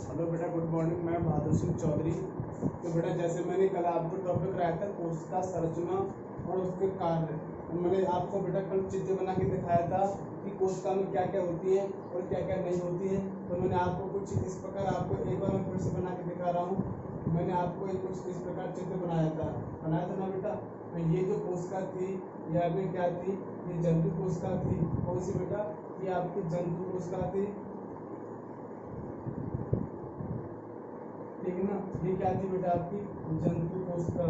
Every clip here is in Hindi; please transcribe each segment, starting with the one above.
हेलो बेटा, गुड मॉर्निंग। मैं बहादुर सिंह चौधरी। तो बेटा, जैसे मैंने कल आपको टॉपिक कराया था कोशिका संरचना और उसके कार्य, और मैंने आपको बेटा कल चित्र बना के दिखाया था कि कोशिका में क्या क्या होती है और क्या क्या नहीं होती है। तो मैंने आपको कुछ इस प्रकार, आपको एक बार मैं फिर से बना के दिखा रहा हूँ। मैंने आपको कुछ इस प्रकार चित्र बनाया था ना बेटा। ये जो कोशिका थी, यह अभी क्या थी, ये जंतु कोशिका थी। कौन सी बेटा? ये आपकी जंतु कोशिका थी, ठीक है ना। ये क्या थी बेटा? आपकी जंतु कोशिका।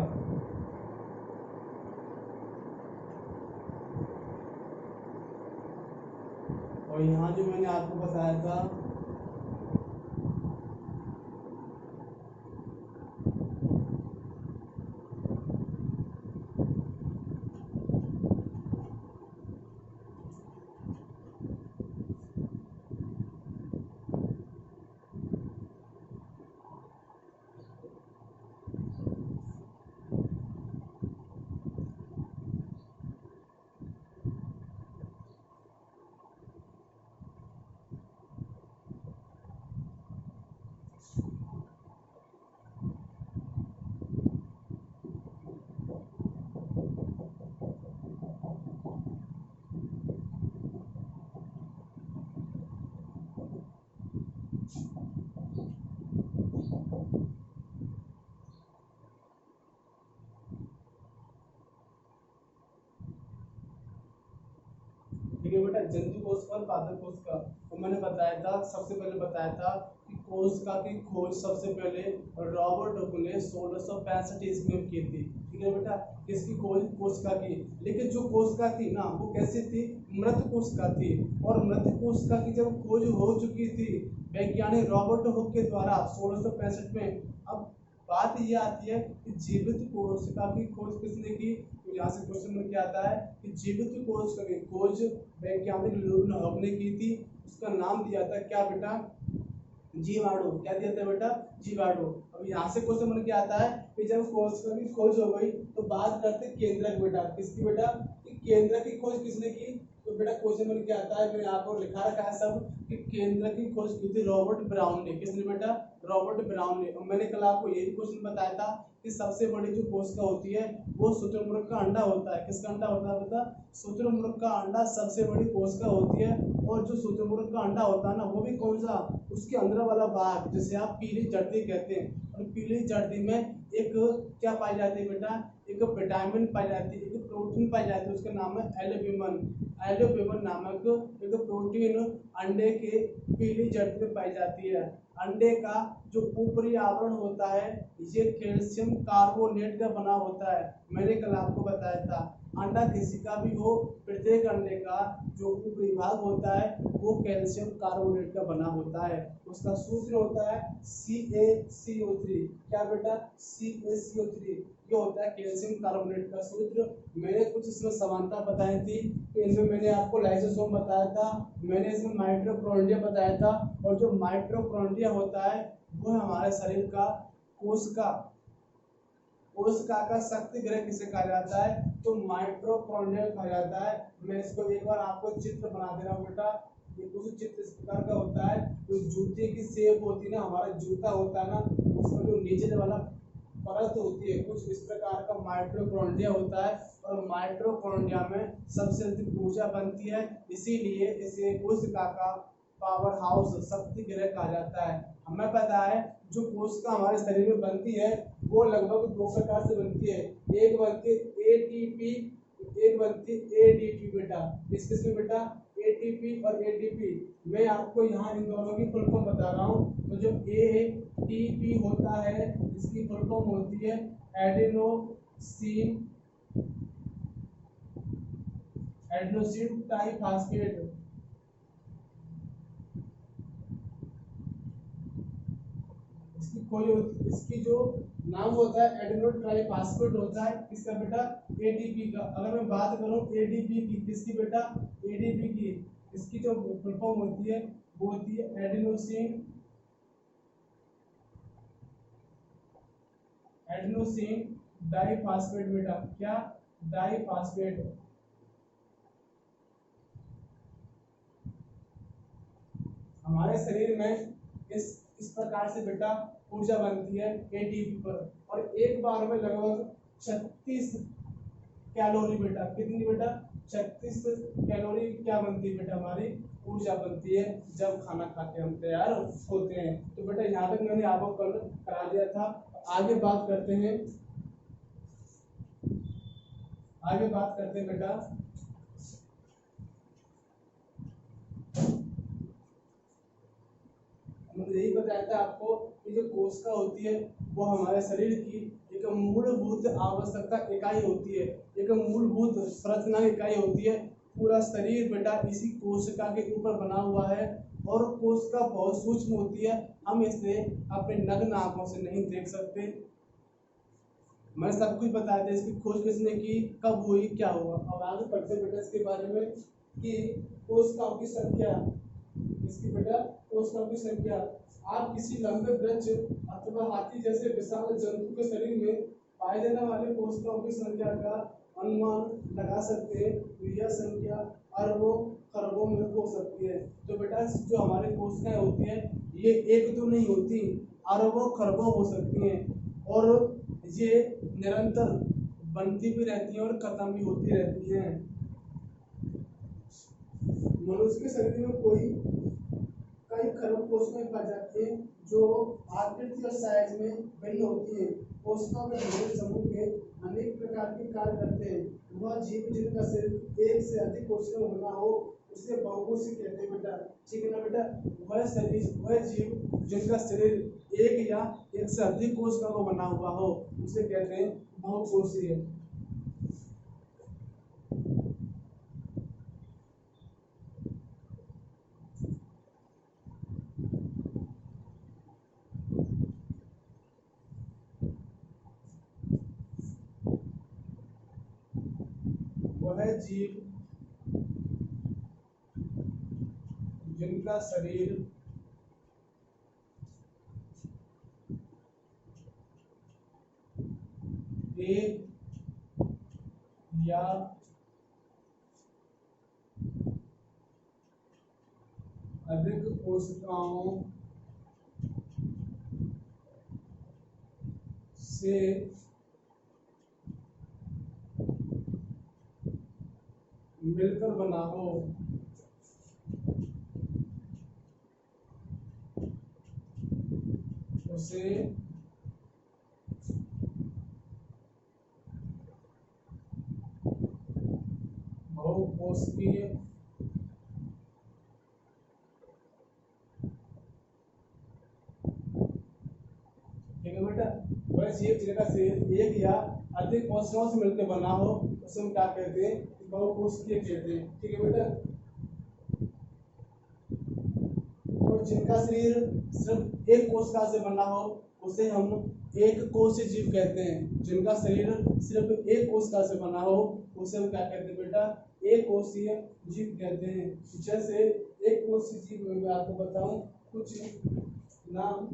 और यहाँ जो मैंने आपको बताया था, ठीक है बेटा, जंतु कोशिका और पादप कोशिका। तो मैंने बताया था, सबसे पहले बताया था कि कोशिका की खोज सबसे पहले रॉबर्ट हुक ने 1665 ईस्वी में की थी। ठीक है बेटा, किसकी खोज? कोशिका की। लेकिन जो कोशिका थी ना, वो कैसी थी? मृत कोशिका थी। और मृत कोशिका की जब खोज हो चुकी थी वैज्ञानिक रॉबर्ट हुक के द्वारा 1665 में, अब बात ये आती है कि जीवित कोशिका की खोज किसने की? तो यहाँ से क्वेश्चन में क्या आता है कि जीवित कोशिका की खोज वैज्ञानिक लुईस हुक ने की थी। उसका नाम दिया था क्या बेटा? जीवाणु। क्या दिया था बेटा? जीवाणु। अब यहाँ से क्वेश्चन में क्या आता है कि जब कोशिका की खोज हो गई तो बात करते केंद्रक बेटा। किसकी बेटा? कि केंद्रक की खोज किसने की? तो बेटा क्वेश्चन में क्या आता है, मैंने आपको लिखा रखा है सब कि केंद्रक की खोज की थी रॉबर्ट ब्राउन ने। किसने बेटा? रॉबर्ट ब्राउन ने। और मैंने कल आपको ये भी क्वेश्चन बताया था कि सबसे बड़ी जो कोशिका होती है वो शुतुरमुर्ग का अंडा होता है। किसका अंडा होता है बेटा? शुतुरमुर्ग का अंडा सबसे बड़ी कोशिका होती है। और जो शुतुरमुर्ग का अंडा होता है ना, वो भी कौन सा? उसके अंदर वाला भाग जिसे आप पीली जर्दी कहते हैं। और पीली जर्दी में एक क्या पाई जाती है बेटा? एक विटामिन पाई जाती है, एक प्रोटीन पाई जाती है, उसका नाम है एल्ब्यूमिन। एल्ब्यूमिन नामक एक प्रोटीन अंडे के पीली जर्द में पाई जाती है। अंडे का जो ऊपरी आवरण होता है ये कैल्शियम कार्बोनेट का बना होता है। मैंने कल आपको बताया था अंडा किसी का भी हो, प्रत्येक अंडे का जो ऊपरी भाग होता है वो कैल्शियम कार्बोनेट का बना होता है। उसका सूत्र होता है CaCO3। क्या बेटा? CaCO3 ये होता है कैल्शियम कार्बोनेट का सूत्र। मैंने कुछ इसमें समानता बताई थी। तो इनमें मैंने आपको लाइसोसोम बताया था, मैंने इसमें माइटोकॉन्ड्रिया बताया था। और जो माइटोकॉन्ड्रिया होता है वो हमारे शरीर का कोशिका का शक्ति ग्रह किसे कहा जाता है? तो माइटोकॉन्ड्रिया कहा जाता है। मैं इसको एक बार आपको चित्र बना दे रहा हूँ बेटा। ये कुछ चित्र इस प्रकार का होता है। जो जूते की शेप होती है ना, हमारा जूता होता है ना, उसमें जो नीचे वाला परत होती है कुछ इस प्रकार का माइटोकॉन्ड्रिया होता है। और माइटोकॉन्ड्रिया में सबसे अधिक ऊर्जा बनती है, इसीलिए इसे कोशिका का पावर हाउस शक्ति ग्रह कहा जाता है। हमें पता है जो कोशिका हमारे शरीर में बनती है वो लगभग दो प्रकार से बनती है। एक बनती है एटीपी, एक बनती है एडीपी बेटा। किसमें बेटा? एटीपी और एडीपी। मैं आपको यहाँ इन दोनों की फुल फॉर्म बता रहा हूँ। तो जो एटीपी होता है इसकी फुल फॉर्म होती है एडेनोसिन ट्राइफॉस्फेट। इसकी जो नाम होता है एडेनो ट्राइफॉस्फेट होता है। किसका बेटा? एडीपी का। अगर मैं बात करूं एडीपी की, किसकी बेटा? एडीपी की। इसकी जो फुल फॉर्म होती है वो होती है एडेनोसिन डाइफॉस्फेट बेटा। क्या? डाइफॉस्फेट। हमारे शरीर में इस प्रकार से बेटा ऊर्जा बनती है एटीपी पर, और एक बार में लगभग 36 कैलोरी बेटा, कितनी बेटा 36 कैलोरी क्या बनती है बेटा, हमारी ऊर्जा बनती है जब खाना खा के हम तैयार होते हैं। तो बेटा यहाँ तक मैंने आपको कल करा दिया था। आगे बात करते हैं, बेटा मैंने यही बताया था आपको कि जो कोशिका होती है वो हमारे शरीर की एक मूलभूत आवश्यकता इकाई होती है, एक मूलभूत संरचना इकाई होती है। पूरा शरीर बेटा इसी कोशिका के ऊपर बना हुआ है, और कोशिका बहुत सूक्ष्म होती है, हम इसे अपने नग्न आंखों से नहीं देख सकते। मैंने सब कुछ बताया था, इसकी खोज किसने की, कब हुई, क्या हुआ। अब आगे पढ़ते बेटा इसके बारे में कि कोशिकाओं की संख्या, इसकी बेटा कोशिकाओं की संख्या। आप किसी लंबे वृक्ष अथवा हाथी जैसे विशाल जंतु के शरीर में पाए जाने वाले कोशिकाओं की संख्या का अनुमान लगा सकते हैं। यह संख्या अरबों खरबों में हो सकती है। तो बेटा जो हमारी कोशिकाएं होती हैं ये एक दो नहीं होती, अरबों खरबों हो सकती हैं, और ये निरंतर बनती भी रहती हैं और खत्म भी होती रहती हैं। मनुष्य के शरीर में कई खरब कोशिकाएं पाई जाती हैं जो आकृति और साइज में भिन्न होती हैं। कोशिकाओं में विभिन्न समूह के अनेक प्रकार के कार्य करते हैं। वह जीव जिनका सिर्फ एक से अधिक कोशिका होना हो उसे बहुकोषी कहते हैं बेटा, ठीक है ना बेटा। वह जीव जिनका शरीर एक या एक से अधिक कोशिका को बना हुआ हो उसे कहते हैं बहुकोषीय। वह जीव जिनका शरीर एक या अधिक कोशिकाओं से मिलकर बना हो उसे बहुकोशिकीय ठीक है बेटा। वह जीव जिनका शरीर एक या अधिक कोशिकाओं से मिलकर बना हो उसे हम क्या कहते हैं, बहुकोशिकीय कहते हैं, ठीक है बेटा। और जिनका शरीर सिर्फ एक कोशिका से बना हो उसे हम एक कोशीय जीव कहते हैं। जिनका शरीर सिर्फ एक कोशिका से बना हो उसे हम क्या कहते हैं बेटा, एक कोशीय जीव कहते हैं। जैसे एक कोशीय जीव में मैं आपको बताऊं कुछ नाम,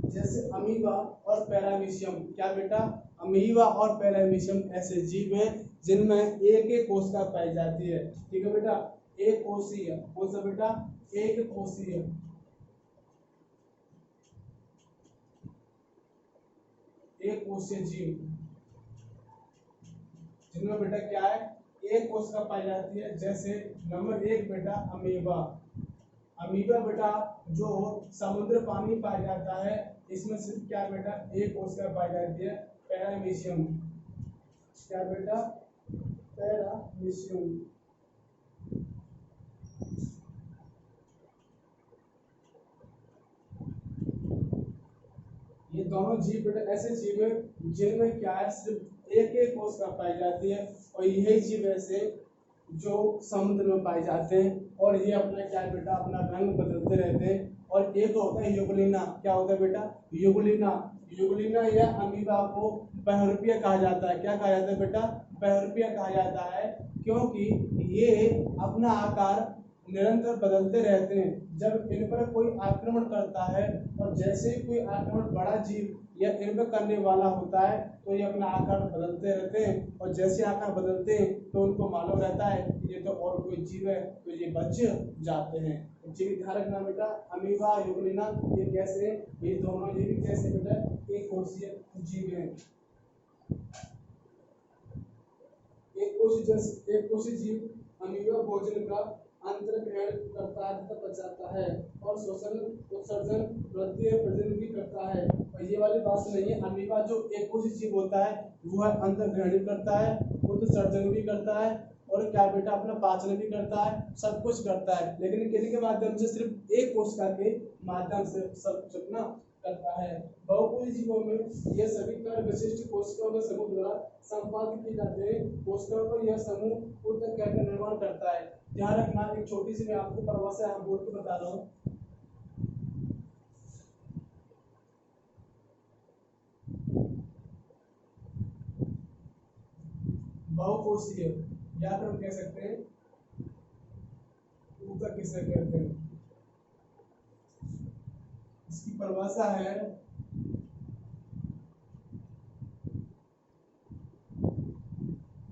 जैसे अमीबा और पैरामीशियम। क्या बेटा, अमीबा और पैरामीशियम ऐसे जीव हैं जिनमें एक एक कोशिका पाई जाती है, ठीक है बेटा। एक कोशीय, कौन सा बेटा, एक कोशीय। एक कोशीय जीव जिनमें बेटा क्या है, एक कोशिका पाई जाती है। जैसे नंबर एक बेटा अमीबा। अमीबा बेटा जो समुद्र पानी पाया जाता है इसमें सिर्फ क्या बेटा, एक कोशिका पाई जाती है, पैरामीशियम। क्या बेटा, पैरामीशियम। ये दोनों जीव बेटा ऐसे जीव है जिनमें क्या है, सिर्फ एक एक कोशिका पाई जाती है, और यही जीव ऐसे जो समुद्र में पाए जाते हैं, और ये अपना क्या है बेटा, अपना रंग बदलते रहते हैं। और एक होता है युगलिना। क्या होता है बेटा, युगलिना। युगलिना या अमीबा को बहरूपिया कहा जाता है। क्या कहा जाता है बेटा, बहरूपिया कहा जाता है, क्योंकि ये अपना आकार निरंतर बदलते रहते हैं। जब इन पर कोई आक्रमण करता है और जैसे ही कोई आक्रमण बड़ा जीव या इनमें करने वाला होता है तो ये अपना आकार बदलते रहते हैं, और जैसे आकार बदलते हैं तो उनको मालूम रहता है कि ये तो और कोई जीव है, तो ये बच जाते हैं। जी ध्यान रखना बेटा, अमीबा यूग्लिना ये कैसे, ये दोनों ये भी कैसे बेटा एक कोशीय जीव है। एक कोशीय जीव अमीबा भोजन का अंतर्ग्रहण करता है तथा बचाता है, और शोषण उत्सर्जन वृद्धि और प्रजनन भी करता है। और ये वाली बात नहीं है, अमीबा जो एक कोशीय जीव होता है वो है अंतर्ग्रहण करता है, उत्सर्जन भी करता है, और क्या बेटा अपना पाचन भी करता है, सब कुछ करता है, लेकिन किसी के माध्यम से सिर्फ एक कोशिका के माध्यम से सब कुछ अपना करता है। बहुकोशिकीय जीवों में यह सभी कार्य विशिष्ट कोशिकाओं के समूह द्वारा संपादित किए जाते हैं। कोशिकाओं पर यह समूह ऊतक का निर्माण करता है। ध्यान रखना, एक छोटी सी मैं आपको परिभाषा बोल के बता रहा हूँ। बहुकोशीय या फिर हम कह सकते हैं ऊतक किसे कहते हैं, इसकी परिभाषा है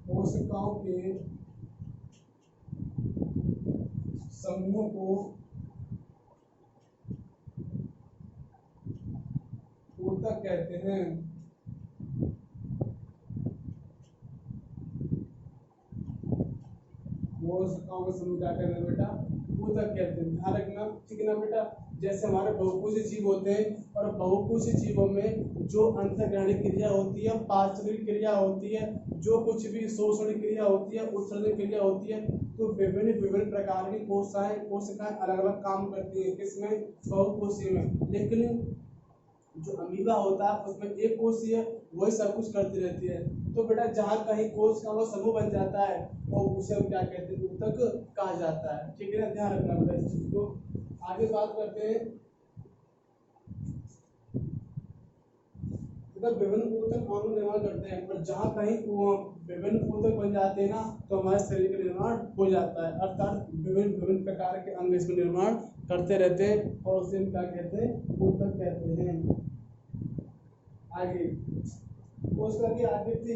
कोशिकाओं के समूह को ऊतक कहते हैं। कोशिकाओं का समूह क्या कहते हैं बेटा, ऊतक कहते हैं। ध्यान रखना, ठीक है ना बेटा। जैसे हमारे बहुकोशीय जीव होते हैं, और बहुकोशीय जीवों में जो अंतर्ग्रहणी क्रिया होती है, पाचन क्रिया होती है, जो कुछ भी शोषण क्रिया होती है, उत्सर्जन क्रिया होती है, तो विभिन्न विभिन्न प्रकार की कोशिकाएं अलग अलग काम करती है किसमें, बहुकोशीय में। लेकिन जो अमीबा होता है उसमें एक कोशीय वही सब कुछ करती रहती है। तो बेटा जहाँ कहीं कोशिका का समूह बन जाता है और उसे हम क्या कहते हैं, ऊतक कहा जाता है। ठीक है ना, ध्यान रखना बेटा इस चीज को। आगे बात करते हैं, विभिन्न ऊतक अणु निर्माण करते हैं, पर जहाँ कहीं विभिन्न ऊतक बन जाते हैं ना तो हमारे शरीर का निर्माण हो जाता है, अर्थात विभिन्न विभिन्न प्रकार के अंग इसमें निर्माण करते रहते हैं, और उसे हम क्या कहते हैं, ऊतक कहते हैं। आगे कोशिका की आकृति,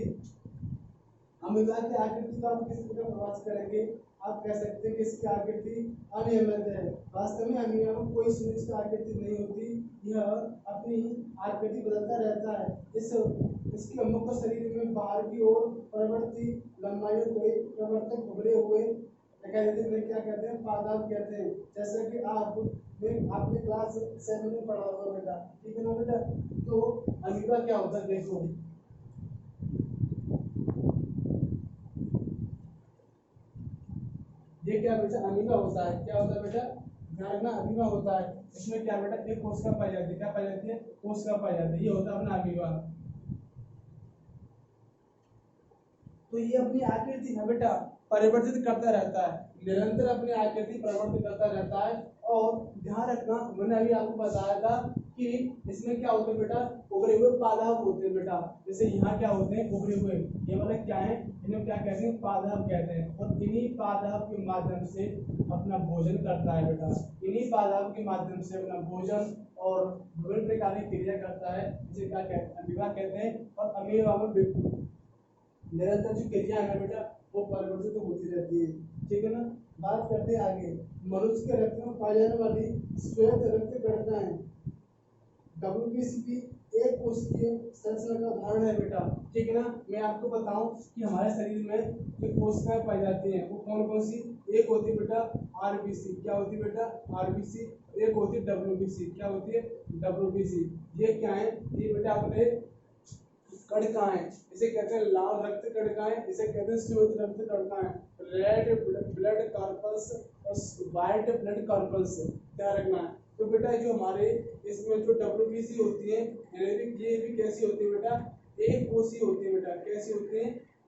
अमीबा की आकृति को आप किस प्रकार प्रकाश करेंगे, आप कह सकते हैं कि इसकी आकृति अनियमित है। वास्तव में अमीबा में कोई सुनिश्चित आकृति नहीं होती, यह अपनी आकृति बदलता रहता है। इसके मुख्य शरीर में बाहर की ओर प्रवृत्ति लंबाई प्रवर्तक उभरे हुए क्या कहते हैं, पादाब कहते हैं। जैसे कि आपने क्लास 7 में पढ़ा होगा बेटा, ठीक है ना बेटा। तो अमीबा क्या होता है, देखो ये क्या बेटा अमीबा होता है, क्या होता है बेटा, ध्यान रखना अमीबा होता है। इसमें क्या बेटा एक कोशिका पाई जाती है, क्या पाई जाती है, कोशिका पाई जाती है, ये होता है अपना अमीबा। तो ये अपनी आकृति है बेटा परिवर्तित करता रहता है, निरंतर अपनी आकृति परिवर्तित करता रहता है। और ध्यान रखना, मैंने अभी आपको बताया था कि इसमें क्या होता है बेटा, उभरे हुए पादप होते हैं बेटा। जैसे यहाँ क्या होते हैं, उभरे हुए, ये मतलब क्या है, इन्हें क्या कहते हैं, पादप कहते हैं। और इन्हीं पादप के माध्यम से अपना भोजन करता है बेटा, इन्हीं पादप के माध्यम से अपना भोजन और विभिन्न प्रकार की क्रिया करता है, जिसे क्या कहते हैं, अमीबा कहते हैं। और अमीबा में निरंतर जो क्रिया है बेटा वो परिवर्तित तो होती रहती है। ठीक है ना, बात करते हैं आगे। मनुष्य के रक्त में पाई जाने वाली श्वेत रक्त कणिकाएं WBC की एक कोशिकीय संरचना का उदाहरण है बेटा। ठीक है ना, मैं आपको बताऊं कि हमारे शरीर में जो कोशिकाएं पाई जाती हैं वो कौन कौन सी, एक होती है बेटा RBC, क्या होती है बेटा RBC, एक होती है WBC, क्या होती है WBC। ये क्या है, ये बेटा अपने कणिकाएं, इसे कहते हैं लाल रक्त कणिकाएं, इसे कहते हैं श्वेत रक्त कणिकाएं, रेड ब्लड कॉर्पस और व्हाइट ब्लड कॉर्पस, ध्यान रखना है। तो बेटा जो हमारे इसमें जो WBC होती है ये भी कैसी होती है बेटा, एक कोशी होती है बेटा, कैसी होती है,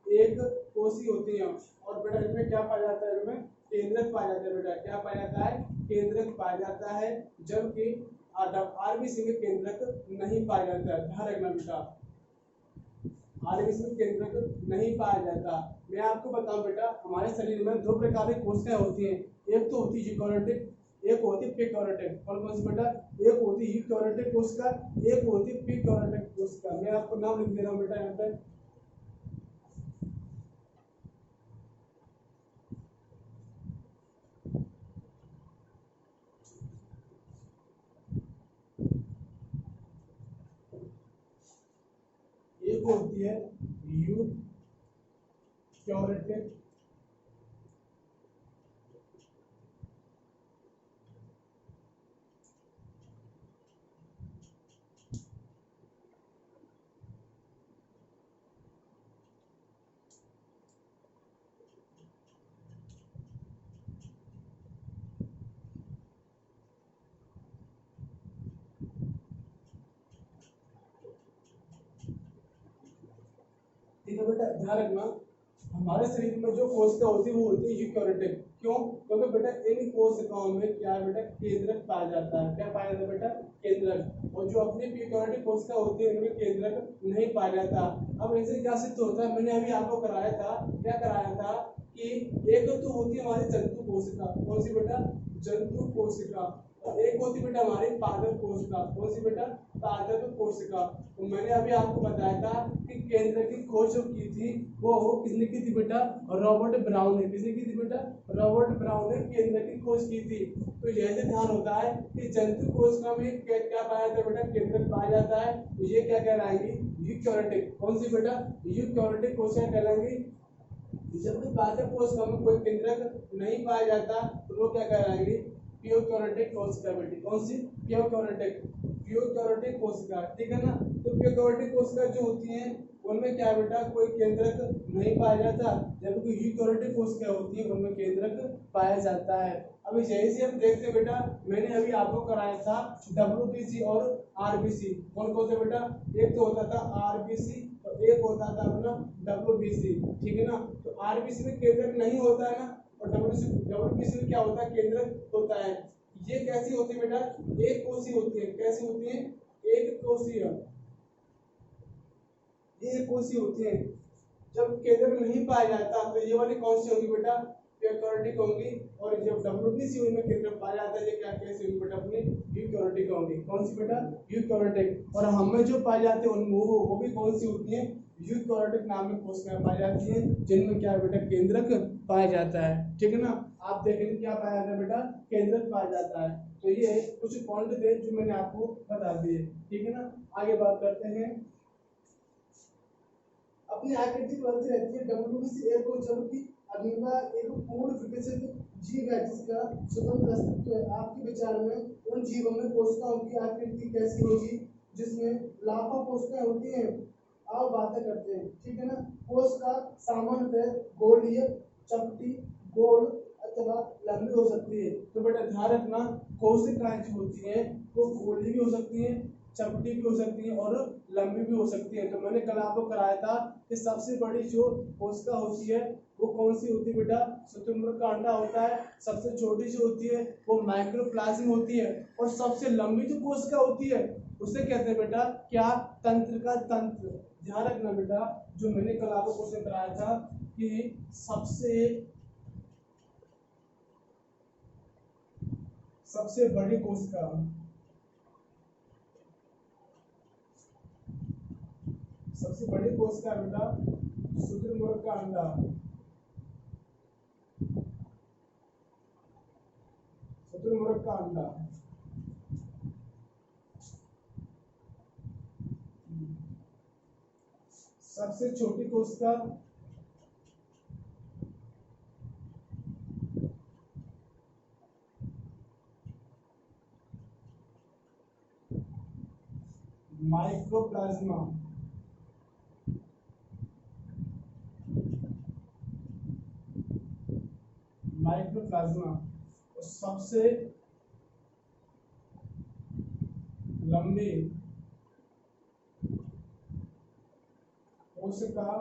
एक कोशी होती है। और बेटा इसमें क्या पाया जाता है, इसमें केंद्रक पाया जाता है बेटा, क्या पाया जाता है, केंद्रक पाया जाता है, जबकि RBC में केंद्रक नहीं पाया जाता है। ध्यान रखना बेटा, RBC में केंद्रक नहीं पाया जाता। मैं आपको बताऊं बेटा, हमारे शरीर में दो प्रकार की कोशिकाएं होती हैं, एक तो होती है यूकैरियोटिक, एक होती है प्रीक्योरेटिक, कौन कौन सी बेटा, एक होती है यूकैरियोटिक कोशिका, एक होती है प्रीक्योरेटिक कोशिका। मैं आपको नाम लिख दे रहा हूँ बेटा यहाँ पे। एक होती है यूकैरियोटिक, ठीक है बेटा, ध्यान रखना हमारे शरीर में जो कोशिका होती है वो होती है यूकैरियोटिक। क्यों? क्योंकि बेटा इन कोशिकाओं में क्या है बेटा, केंद्रक पाया जाता है। क्या पाया जाता है बेटा, केंद्रक। और जो अपनी यूकैरियोटिक कोशिका होती है उनमें केंद्रक नहीं पाया जाता। अब ऐसे क्या सिद्ध होता है, मैंने अभी आपको कराया था, क्या कराया था कि एक तो होती है हमारी जंतु कोशिका, कौन सी बेटा, जंतु कोशिका, और एक होती बेटा हमारी पादप कोशिका, कौन सी बेटा, पादप कोशिका। तो मैंने अभी आपको बताया था कि केंद्र की खोज जो की थी वो किसने की थी बेटा, रॉबर्ट ब्राउन ने। किसने की थी बेटा, रॉबर्ट ब्राउन ने केंद्र की खोज की थी। तो यह ध्यान होता है कि जंतु कोशिका में क्या पाया जाता है बेटा, केंद्रक पाया जाता है। तो ये क्या कहलाएंगी, यूकैरियोटिक। कौन सी बेटा, यूकैरियोटिक कोशिका कहलाएंगी। जब भी पादप कोशिका में कोई केंद्रक नहीं पाया जाता तो वो क्या कहलाएंगी, प्यूकैरियोटिक कोशिका बेटी। कौन सी, प्यूकैरियोटिक, प्यूकैरियोटिक कोशिका, ठीक है ना। तो प्यूकैरियोटिक कोशिका जो होती हैं उनमें क्या बेटा, कोई केंद्रक नहीं पाया जाता, जबकि यूकैरियोटिक कोशिका होती है उनमें केंद्रक पाया जाता है। अब यही से हम देखते हैं बेटा, मैंने अभी आपको कराया था डब्ल्यूबीसी और आरबीसी। कौन कौन से बेटा, एक तो होता था आरबीसी और एक होता था अपना डब्ल्यूबीसी, ठीक है ना। तो आरबीसी में केंद्रक नहीं होता है ना, और डब्ल्यूबीसी में क्या होता है, केंद्रक होता है। ये कैसी होती है बेटा, एक कोषीय होती है। कैसी होती है, एक कोषीय, ये एक कोषीय होती है। जब केंद्रक नहीं पाया जाता तो ये वाली कौन सी होगी बेटा, प्यूकैरियोटिक होंगी। और जब डब्ल्यूबीसी में केंद्रक पाया जाता है ये क्या कैसी होगी बेटा, अपनी यूकैरियोटिक होंगी। कौन सी बेटा, यूकैरियोटिक। और हम में जो पाए जाते हैं वो भी कौन सी होती है, यूकैरियोटिक नाम में कोशिकाएं पाई जाती हैं जिनमें क्या बेटा, केंद्रक पाया जाता है, ठीक है ना। आप देखेंगे क्या पाया जाता है बेटा, केंद्रक पाया जाता है। तो ये कुछ पॉइंट थे जो मैंने आपको बता दिए, ठीक है ना। आगे बात करते हैं, अपनी आकृति बदलती रहती है। डब्ल्यूबीसी एक को जबकि अमीबा एक पूर्ण विकसित जीव है जिसका स्वतंत्र अस्तित्व है। आपके विचार में उन जीवों में कोशिकाओं की आकृति कैसी होगी जिसमें लाखों कोशिकाएं होती हैं। आओ बातें करते हैं, ठीक है ना। कोशिका सामान्यतः गोलीय, चपटी, गोल अथवा लंबी हो सकती है। तो बेटा ध्यान रखना, कोशिकाएं जो होती हैं वो गोली भी हो सकती हैं, चपटी भी हो सकती है और लंबी भी हो सकती है। तो मैंने कल आपको कराया था कि सबसे बड़ी जो कोशिका होती है वो कौन सी होती है बेटा, शुतुरमुर्ग का अंडा होता है। सबसे छोटी जो होती है वो माइक्रोप्लाज्म होती है। और सबसे लंबी जो कोशिका होती है उसे कहते हैं बेटा क्या, तंत्र का तंत्र। ध्यान रखना बेटा, जो मैंने कल आपको क्वेश्चन कराया था कि सबसे बड़ी कोशिका, सबसे बड़ी कोशिका बेटा शुतुरमुर्ग का अंडा, शुतुरमुर्ग का अंडा। सबसे छोटी कोशिका माइक्रोप्लाज्मा, माइक्रोप्लाज्मा। और सबसे लंबी कोशिका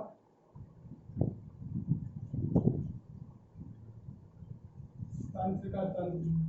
तंत्र का तंत्र।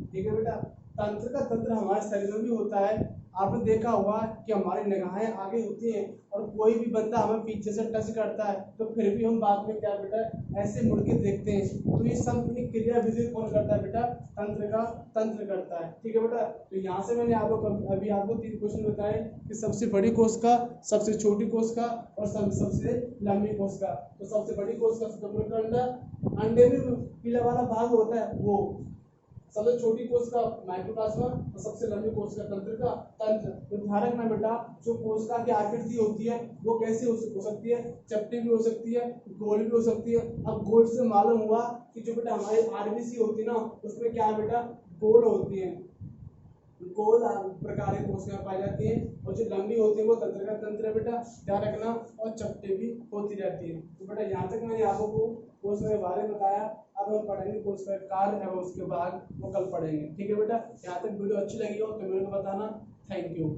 ठीक है बेटा, तंत्र का तंत्र हमारे शरीर में भी होता है। आपने देखा होगा कि हमारी निगाहें आगे होती हैं और कोई भी बंदा हमें पीछे से टच करता है तो फिर भी हम बाद में क्या बेटा ऐसे मुड़ के देखते हैं। तो ये सब एक क्रिया विधि कौन करता है बेटा, तंत्र करता है। ठीक है बेटा, तो यहाँ से मैंने आपको अभी आपको 3 क्वेश्चन बताए कि सबसे बड़ी कोशिका, सबसे छोटी कोशिका और सबसे लंबी कोशिका। तो सबसे बड़ी कोशिका शुक्राणु, अंडे में पीला वाला भाग होता है वो, सबसे छोटी कोशिका माइक्रोप्लाज्मा और सबसे लंबी कोशिका तंत्र। तो ध्यान रखना बेटा, जो कोशिका की आकृति होती है वो कैसी हो सकती है, चपटी भी हो सकती है, गोल भी हो सकती है। अब गोल से मालूम हुआ कि जो बेटा हमारी आरबीसी होती है ना उसमें क्या है बेटा, गोल होती है, गोल प्रकार की कोशिकाएं पाई जाती हैं। और जो लंबी होती है वो तंत्र है बेटा, ध्यान रखना, और चपटे भी होती रहती है। तो बेटा यहाँ तक मैंने आपको कोशिका के बारे में बताया। अब हम पढ़ेंगे कोशिका का कार्य एवं उसके बाद वो कल पढ़ेंगे। ठीक है बेटा, यहाँ तक वीडियो अच्छी लगी हो तो मेरे को बताना। Thank you.